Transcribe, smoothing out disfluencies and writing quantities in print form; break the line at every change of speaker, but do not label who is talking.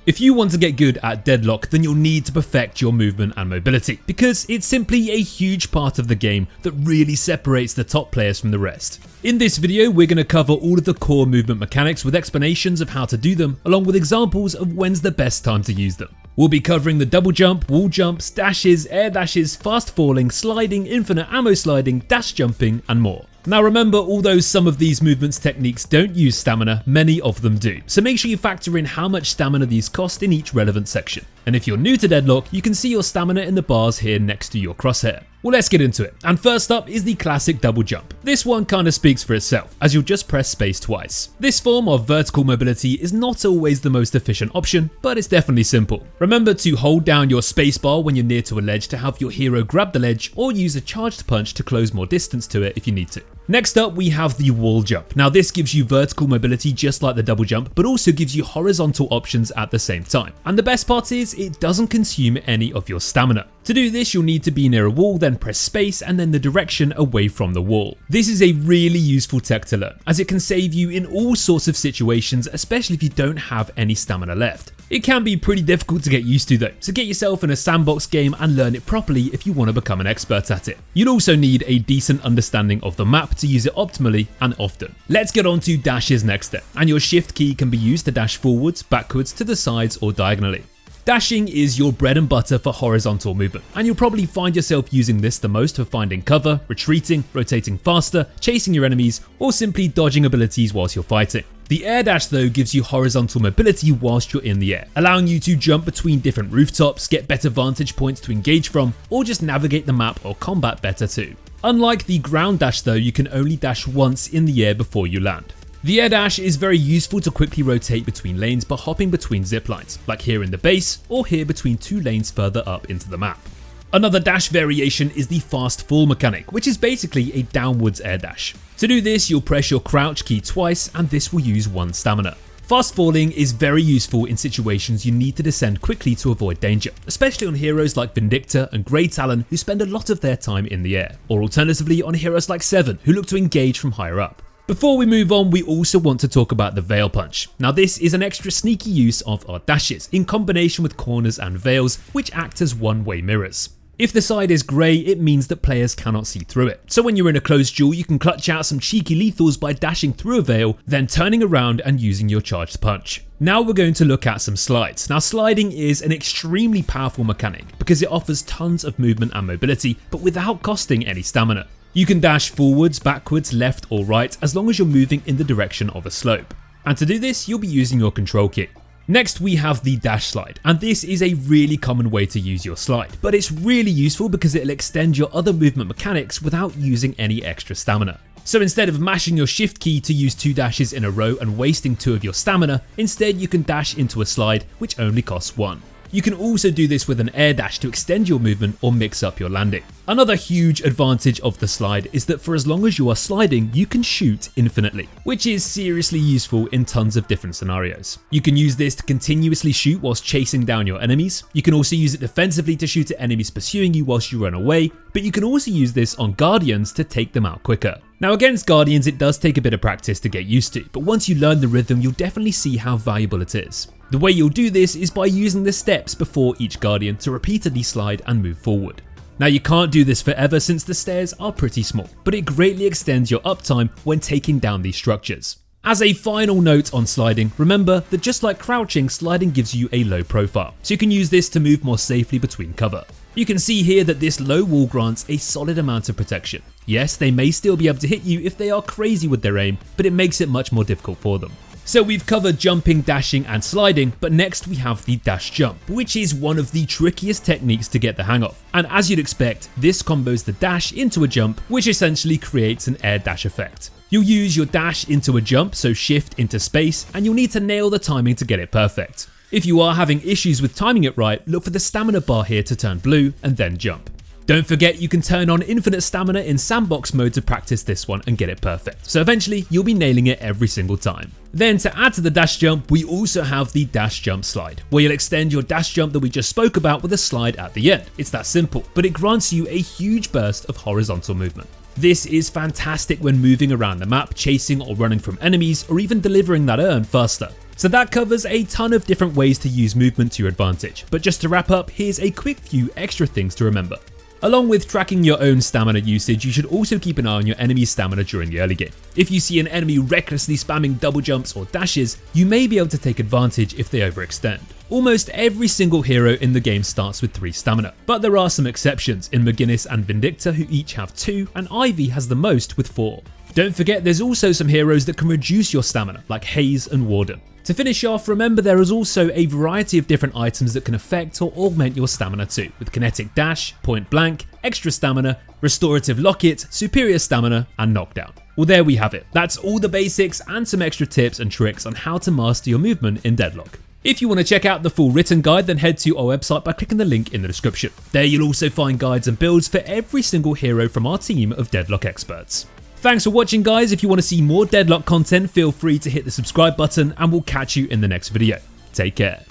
If you want to get good at Deadlock, then you'll need to perfect your movement and mobility, because it's simply a huge part of the game that really separates the top players from the rest. In this video, we're going to cover all of the core movement mechanics with explanations of how to do them, along with examples of when's the best time to use them. We'll be covering the double jump, wall jumps, dashes, air dashes, fast falling, sliding, infinite ammo sliding, dash jumping, and more. Now remember, although some of these movements techniques don't use stamina, many of them do, so make sure you factor in how much stamina these cost in each relevant section. And if you're new to Deadlock, you can see your stamina in the bars here next to your crosshair. Well, let's get into it, and first up is the classic double jump. This one kinda speaks for itself, as you'll just press space twice. This form of vertical mobility is not always the most efficient option, but it's definitely simple. Remember to hold down your spacebar when you're near to a ledge to have your hero grab the ledge, or use a charged punch to close more distance to it if you need to. Next up, we have the wall jump. Now this gives you vertical mobility just like the double jump, but also gives you horizontal options at the same time. And the best part is, it doesn't consume any of your stamina. To do this, you'll need to be near a wall, then press space and then the direction away from the wall. This is a really useful tech to learn, as it can save you in all sorts of situations, especially if you don't have any stamina left. It can be pretty difficult to get used to though, so get yourself in a sandbox game and learn it properly if you want to become an expert at it. You'll also need a decent understanding of the map to use it optimally and often. Let's get on to dashes next then, and your shift key can be used to dash forwards, backwards, to the sides or diagonally. Dashing is your bread and butter for horizontal movement, and you'll probably find yourself using this the most for finding cover, retreating, rotating faster, chasing your enemies, or simply dodging abilities whilst you're fighting. The air dash though gives you horizontal mobility whilst you're in the air, allowing you to jump between different rooftops, get better vantage points to engage from, or just navigate the map or combat better too. Unlike the ground dash though, you can only dash once in the air before you land. The air dash is very useful to quickly rotate between lanes by hopping between zip lines, like here in the base, or here between two lanes further up into the map. Another dash variation is the fast fall mechanic, which is basically a downwards air dash. To do this, you'll press your crouch key twice, and this will use one stamina. Fast falling is very useful in situations you need to descend quickly to avoid danger, especially on heroes like Vindicta and Grey Talon, who spend a lot of their time in the air, or alternatively on heroes like Seven, who look to engage from higher up. Before we move on, we also want to talk about the Vale punch. Now this is an extra sneaky use of our dashes, in combination with corners and veils, which act as one-way mirrors. If the side is grey, it means that players cannot see through it. So when you're in a close duel, you can clutch out some cheeky lethals by dashing through a veil, then turning around and using your charged punch. Now we're going to look at some slides. Now sliding is an extremely powerful mechanic because it offers tons of movement and mobility, but without costing any stamina. You can dash forwards, backwards, left or right as long as you're moving in the direction of a slope. And to do this, you'll be using your control key. Next we have the dash slide, and this is a really common way to use your slide, but it's really useful because it'll extend your other movement mechanics without using any extra stamina. So instead of mashing your shift key to use two dashes in a row and wasting 2 of your stamina, instead you can dash into a slide which only costs 1. You can also do this with an air dash to extend your movement or mix up your landing. Another huge advantage of the slide is that for as long as you are sliding, you can shoot infinitely, which is seriously useful in tons of different scenarios. You can use this to continuously shoot whilst chasing down your enemies. You can also use it defensively to shoot at enemies pursuing you whilst you run away, but you can also use this on Guardians to take them out quicker. Now against Guardians, it does take a bit of practice to get used to, but once you learn the rhythm, you'll definitely see how valuable it is. The way you'll do this is by using the steps before each Guardian to repeatedly slide and move forward. Now you can't do this forever since the stairs are pretty small, but it greatly extends your uptime when taking down these structures. As a final note on sliding, remember that just like crouching, sliding gives you a low profile, so you can use this to move more safely between cover. You can see here that this low wall grants a solid amount of protection. Yes, they may still be able to hit you if they are crazy with their aim, but it makes it much more difficult for them. So we've covered jumping, dashing and sliding, but next we have the dash jump, which is one of the trickiest techniques to get the hang of. And as you'd expect, this combos the dash into a jump, which essentially creates an air dash effect. You'll use your dash into a jump, so shift into space, and you'll need to nail the timing to get it perfect. If you are having issues with timing it right, look for the stamina bar here to turn blue and then jump. Don't forget you can turn on infinite stamina in sandbox mode to practice this one and get it perfect, so eventually you'll be nailing it every single time. Then to add to the dash jump, we also have the dash jump slide, where you'll extend your dash jump that we just spoke about with a slide at the end. It's that simple, but it grants you a huge burst of horizontal movement. This is fantastic when moving around the map, chasing or running from enemies, or even delivering that urn faster. So that covers a ton of different ways to use movement to your advantage, but just to wrap up, here's a quick few extra things to remember. Along with tracking your own stamina usage, you should also keep an eye on your enemy's stamina during the early game. If you see an enemy recklessly spamming double jumps or dashes, you may be able to take advantage if they overextend. Almost every single hero in the game starts with 3 stamina, but there are some exceptions in Maginnis and Vindicta who each have 2, and Ivy has the most with 4. Don't forget there's also some heroes that can reduce your stamina, like Haze and Warden. To finish off, remember there is also a variety of different items that can affect or augment your stamina too, with Kinetic Dash, Point Blank, Extra Stamina, Restorative Locket, Superior Stamina, and Knockdown. Well, there we have it. That's all the basics and some extra tips and tricks on how to master your movement in Deadlock. If you want to check out the full written guide, then head to our website by clicking the link in the description. There you'll also find guides and builds for every single hero from our team of Deadlock experts. Thanks for watching, guys. If you want to see more Deadlock content, feel free to hit the subscribe button and we'll catch you in the next video. Take care.